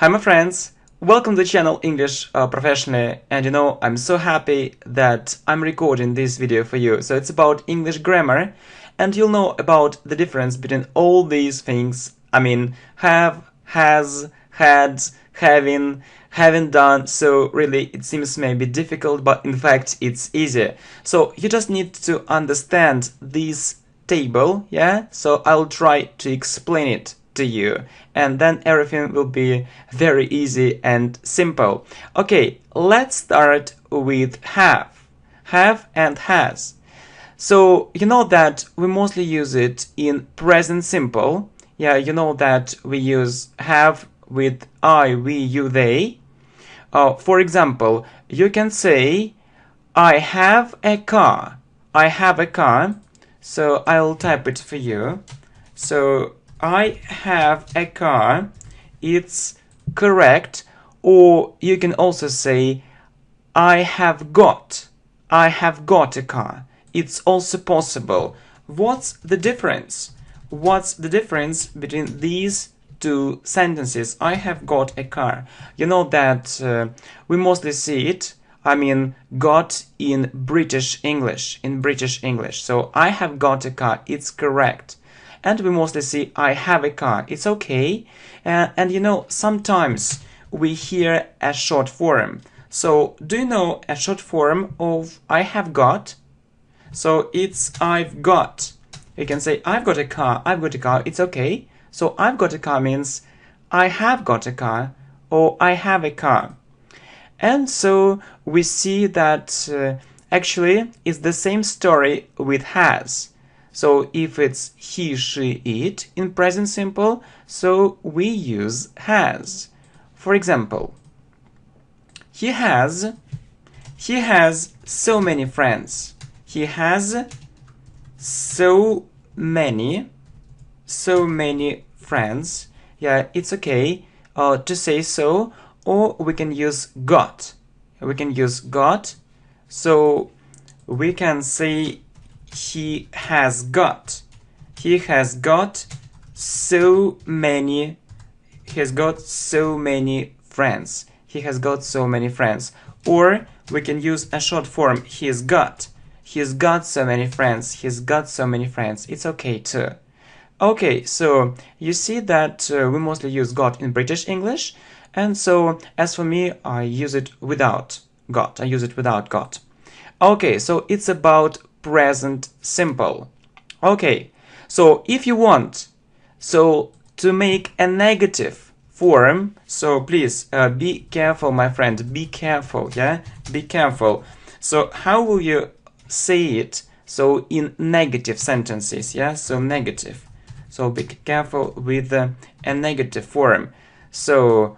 Hi my friends, welcome to the channel English Professionally, and I'm so happy that I'm recording this video for you. So it's about English grammar, and you'll know about the difference between all these things. I mean, have, has, had, having, haven't done. So really it seems maybe difficult, but in fact it's easy. So you just need to understand this table, yeah? So I'll try to explain it to you, and then everything will be very easy and simple. Okay, let's start with have and has. So you know that we mostly use it in present simple. Yeah, you know that we use have with I, we, you, they. For example, you can say I have a car. I have a car. So I'll type it for you. So I have a car. It's correct. Or you can also say I have got a car. It's also possible. What's the difference? What's the difference between these two sentences? I have got a car. You know that we mostly see it. I mean, got in British English. So I have got a car. It's correct. And we mostly see I have a car. It's okay. And sometimes we hear a short form. So do you know a short form of I have got? So it's I've got. You can say I've got a car. It's okay. So I've got a car means I have got a car or I have a car. And so we see that actually it's the same story with has. So if it's he, she, it in present simple, so we use has. For example, he has so many friends. He has so many friends. Yeah, it's okay to say so, or we can use got. So we can say he has got so many friends. He has got so many friends. Or we can use a short form he's got so many friends. It's okay too. Okay, so you see that we mostly use got in British English, and so as for me, I use it without got. Okay, so it's about present simple. Okay, so if you want to make a negative form, so please be careful, my friend, be careful. So how will you say it so in negative sentences? So negative, so be careful with a negative form. So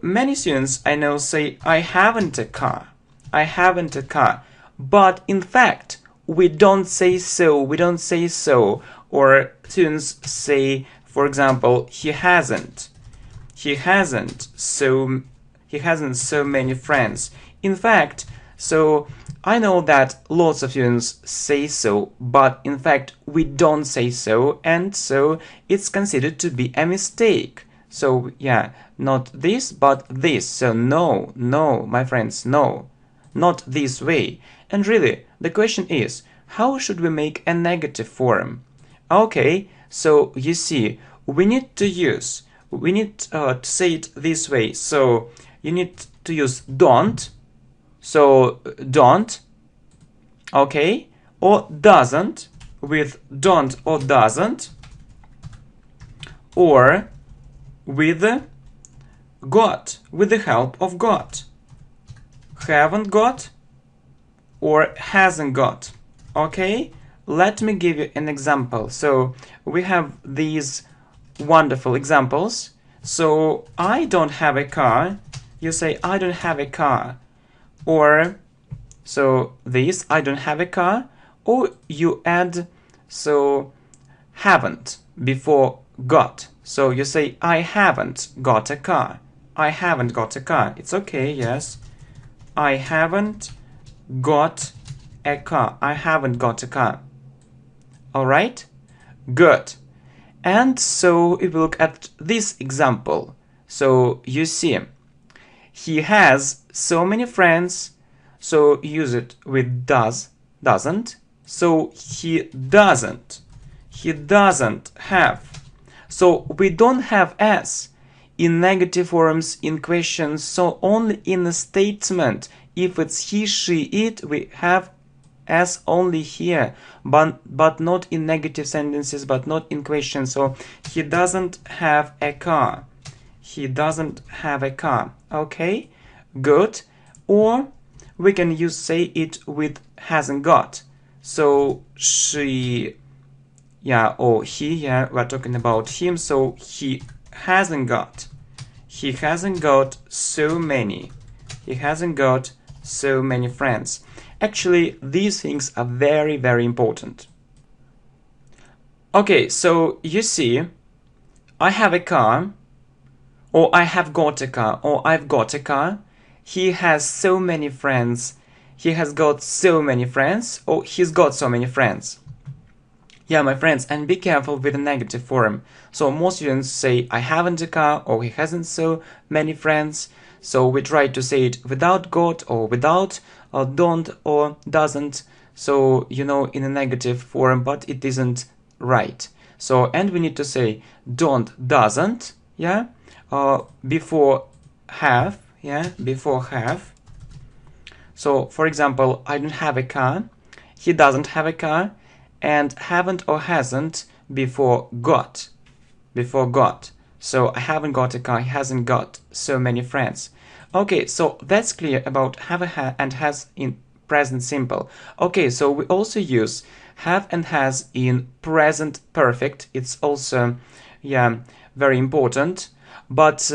many students I know say I haven't a car, but in fact we don't say so. Or students say, for example, he hasn't so many friends. In fact, so I know that lots of students say so, but in fact we don't say so, and so it's considered to be a mistake. So yeah, not this but this. So no, my friends, no, not this way. And really the question is, how should we make a negative form? Okay, so you see, we need to say it this way. So you need to use don't. So don't, okay, or doesn't with don't or doesn't, or with got, with the help of got. Haven't got or hasn't got. Okay, let me give you an example. So we have these wonderful examples. So I don't have a car. You say I don't have a car. Or so this I don't have a car, or you add so haven't before got. So you say I haven't got a car. It's okay, yes. I haven't got a car. All right? Good. And so if we look at this example, so you see, he has so many friends, so use it with doesn't. So he doesn't have. So we don't have s in negative forms in questions, so only in a statement. If it's he, she, it, we have s only here, but not in negative sentences, but not in questions. So he doesn't have a car. He doesn't have a car. Okay, good. Or we can say it with hasn't got. So she, yeah, or he, yeah, we're talking about him, so he hasn't got so many. He hasn't got so many friends. Actually, these things are very, very important. Okay, so you see, I have a car, or I have got a car, or I've got a car. He has so many friends. He has got so many friends, or he's got so many friends. Yeah, my friends, and be careful with the negative form. So most students say I haven't a car, or he hasn't so many friends. So we try to say it without got, or without, or don't, or doesn't. So, you know, in a negative form, but it isn't right. So, and we need to say don't, doesn't, yeah, before have, yeah, before have. So, for example, I don't have a car, he doesn't have a car, and haven't or hasn't before got. So I haven't got a car, he hasn't got so many friends. Okay, so that's clear about have and has in present simple. Okay, so we also use have and has in present perfect. It's also, yeah, very important. But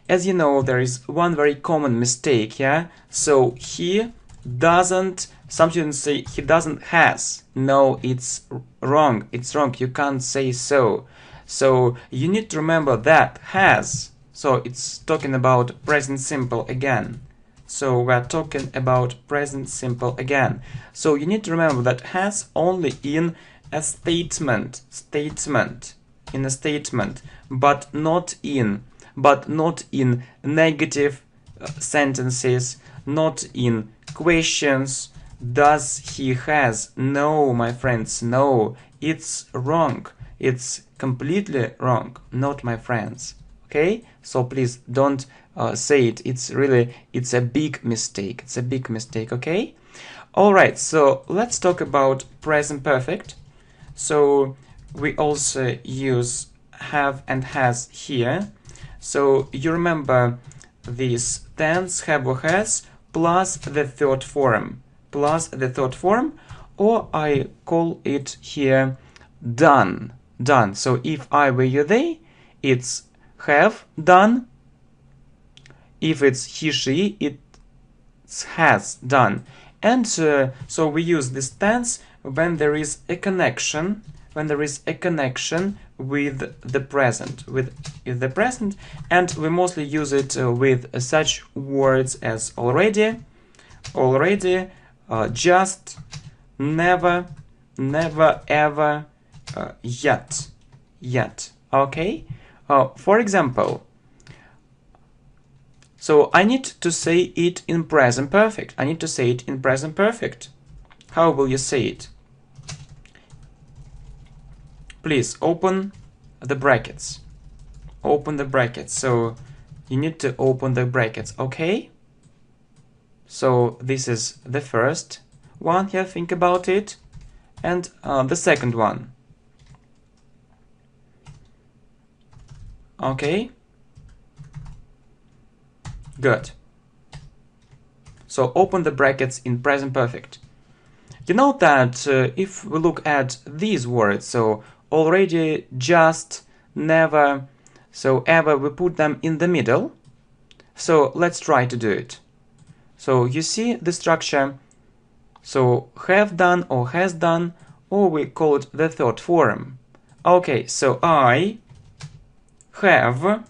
as you know, there is one very common mistake, yeah? So he doesn't, some students say he doesn't has. No, it's wrong. It's wrong. You can't say so. So you need to remember that has. So it's talking about present simple again. So we're talking about present simple again. So you need to remember that has only in a statement. In a statement, but not in negative sentences, not in questions. Does he has? No, my friends, no. It's wrong. It's completely wrong. Not my friends. Okay? So please don't say it. It's a big mistake. It's a big mistake, okay? Alright, so let's talk about present perfect. So we also use have and has here. So you remember this tense, have or has, plus the third form. Or I call it here done. So if I were you, they, it's have done. If it's he, she, it's has done. And so we use this tense when there is a connection, with the present, and we mostly use it with such words as already, just, never, ever, yet. Okay? For example, so I need to say it in present perfect. How will you say it? Please open the brackets. So you need to open the brackets, okay? So this is the first one here, think about it. And the second one. Okay? Good. So open the brackets in present perfect. You know that if we look at these words, so already, just, never, so ever, we put them in the middle. So let's try to do it. So you see the structure. So have done or has done, or we call it the third form. Okay, so I have,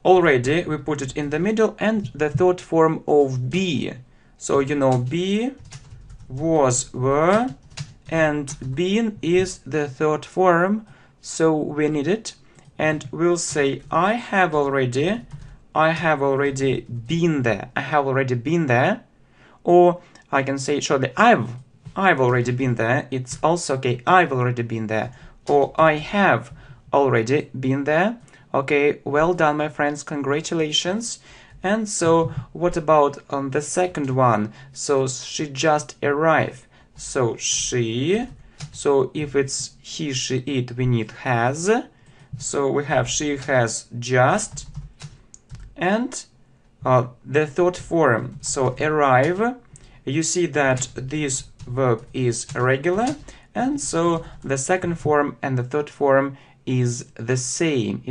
already, we put it in the middle, and the third form of be. So you know be, was, were, and been is the third form so we need it, and we'll say I have already been there. I have already been there. Or I can say shortly I've already been there. It's also okay. I've already been there. Or I have already been there. Okay, well done, my friends. Congratulations. And so what about the second one? So she just arrived. So she. So if it's he, she, it, we need has. So we have she has just. And the third form, so arrive, you see that this verb is regular, and so the second form and the third form is the same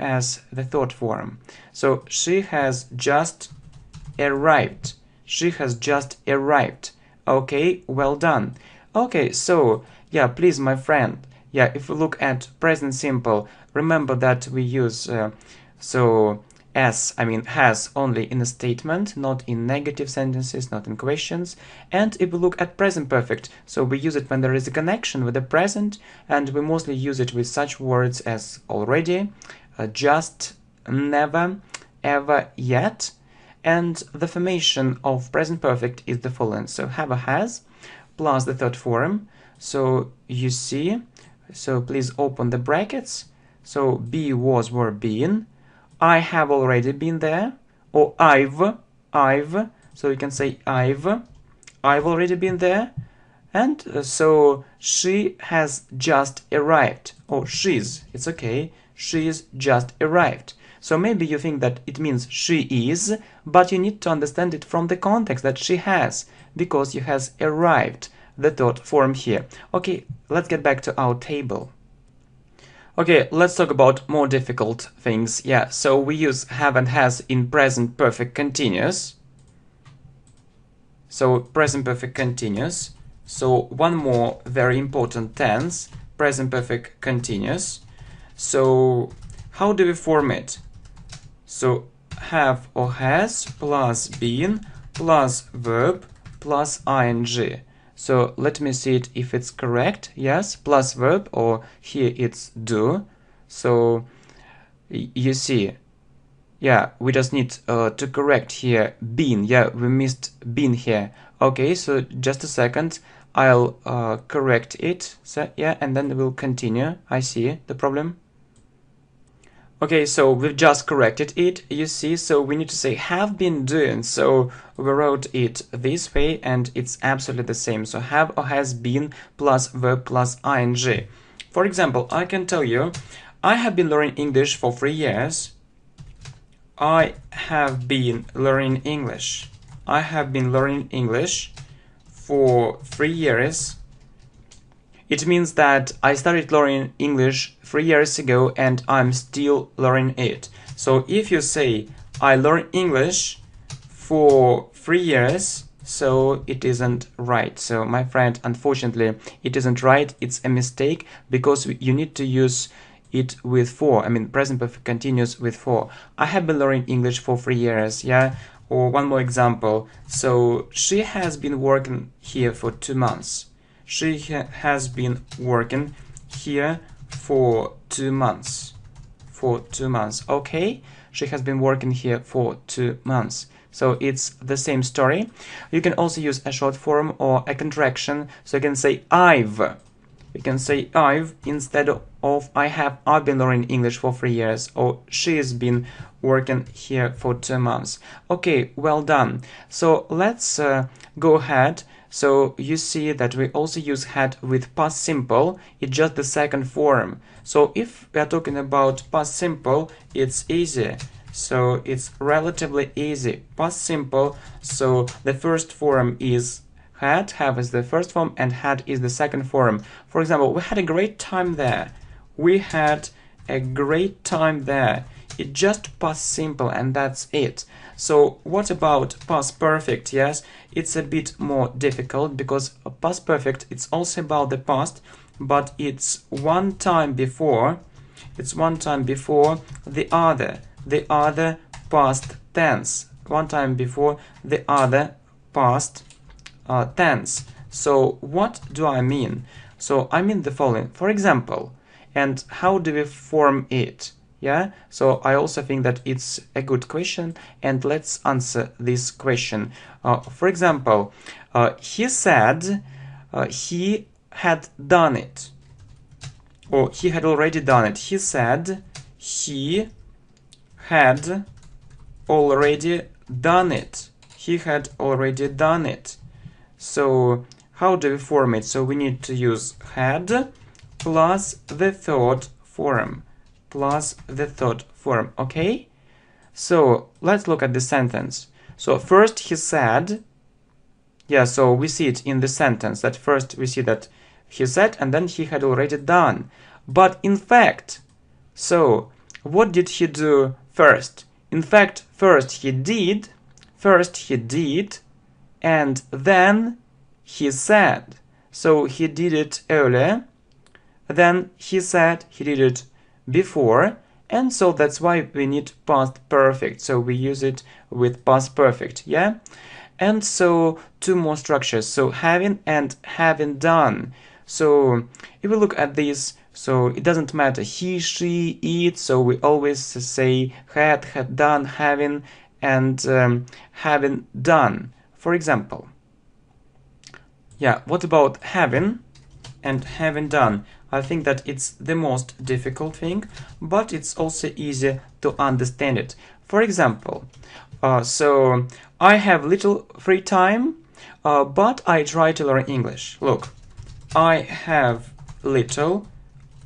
as the third form. So she has just arrived. She has just arrived. Okay, well done. Okay, so yeah, please, my friend. Yeah, if we look at present simple, remember that we use has only in a statement, not in negative sentences, not in questions. And if we look at present perfect, so we use it when there is a connection with the present, and we mostly use it with such words as already, just, never, ever, yet. And the formation of present perfect is the following. So have a has plus the third form. So you see, so please open the brackets. So be, was, were, been. I have already been there, or I've, so you can say I've already been there, and so she has just arrived, or it's okay, she's just arrived. So maybe you think that it means she is, but you need to understand it from the context that she has, because you has arrived, the third form here. Okay, let's get back to our table. Okay, let's talk about more difficult things. Yeah, so we use have and has in present perfect continuous. So present perfect continuous. So one more very important tense, present perfect continuous. So how do we form it? So have or has plus been plus verb plus ing. So let me see it if it's correct. Yes, plus verb, or here it's do. So you see, yeah, we just need to correct here been. Yeah, we missed been here. Okay, so just a second, I'll correct it. So yeah, and then we'll continue. I see the problem. Okay, so we've just corrected it, you see, so we need to say have been doing, so we wrote it this way and it's absolutely the same, so have or has been plus verb plus ing. For example, I can tell you, I have been learning English for 3 years. I have been learning English. I have been learning English for 3 years. It means that I started learning English 3 years ago and I'm still learning it. So if you say I learned English for 3 years, so it isn't right. So my friend, unfortunately, it isn't right. It's a mistake because you need to use it with for. Present perfect continuous with for. I have been learning English for 3 years, yeah? Or one more example. So she has been working here for 2 months. She has been working here for 2 months. For 2 months, okay? She has been working here for 2 months. So it's the same story. You can also use a short form or a contraction. So you can say I've. You can say I've instead of I have. I've been learning English for 3 years. Or she's been working here for 2 months. Okay, well done. So let's go ahead. So you see that we also use had with past simple. It's just the second form. So if we are talking about past simple, it's easy. So it's relatively easy. Past simple. So the first form is had, have is the first form, and had is the second form. For example, we had a great time there. We had a great time there. It's just past simple and that's it. So what about past perfect? Yes, it's a bit more difficult because past perfect, it's also about the past, but it's one time before. It's one time before the other past tense. One time before the other past tense. So what do I mean? So I mean the following. For example, and how do we form it? Yeah, so I also think that it's a good question, and let's answer this question. For example, he said he had done it, or he had already done it. He said he had already done it. He had already done it. So how do we form it? So we need to use had plus the third form. Plus the third form, okay? So let's look at the sentence. So first he said, yeah, so we see it in the sentence that first we see that he said and then he had already done. But in fact, so what did he do first? In fact, first he did, and then he said. So he did it earlier, then he said he did it before, and so that's why we need past perfect. So we use it with past perfect, yeah? And so two more structures, so having and having done. So if we look at this, so it doesn't matter he, she, it, so we always say had done, having, and having done. For example, yeah, what about having and having done? I think that it's the most difficult thing, but it's also easy to understand it. For example, so I have little free time, but I try to learn English. Look, I have little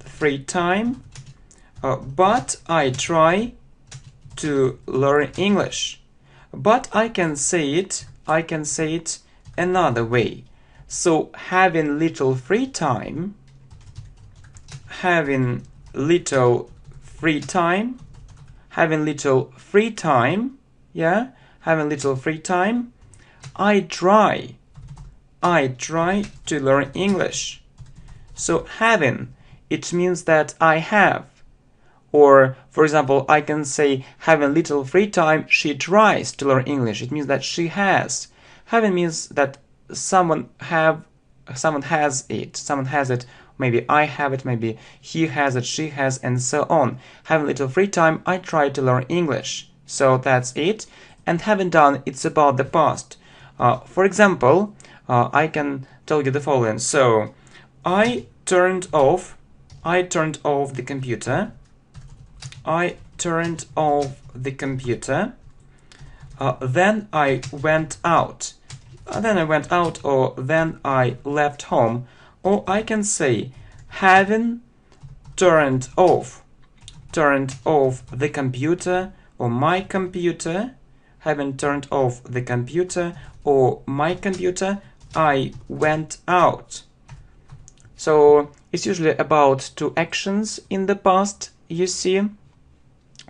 free time, but I try to learn English. But I can say it another way. So having little free time, having little free time, yeah, having little free time, I try to learn English. So having, it means that I have. Or, for example, I can say having little free time, she tries to learn English. It means that she has. Having means that someone has it. Maybe I have it, maybe he has it, she has, and so on. Having little free time, I try to learn English. So that's it. And having done, it's about the past. For example, I can tell you the following. So I turned off the computer. I turned off the computer. Then I went out. Or then I left home. Or I can say having turned off the computer, or my computer. Having turned off the computer or my computer, I went out. So it's usually about two actions in the past, you see.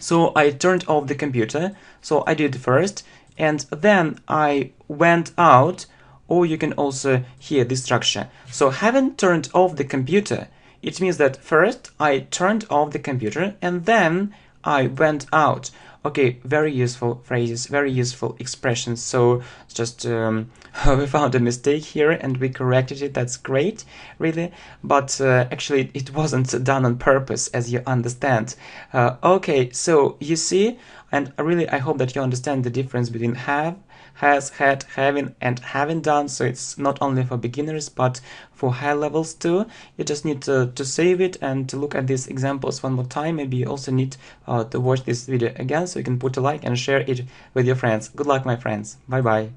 So I turned off the computer, so I did first, and then I went out, or you can also hear this structure. So having turned off the computer, it means that first I turned off the computer and then I went out. Okay, very useful phrases, very useful expressions. So just we found a mistake here and we corrected it. That's great, really. But actually it wasn't done on purpose, as you understand. Okay, so you see, and really I hope that you understand the difference between have, has, had, having, and having done. So it's not only for beginners but for high levels too. You just need to save it and to look at these examples one more time. Maybe you also need to watch this video again, so you can put a like and share it with your friends. Good luck, my friends. Bye bye.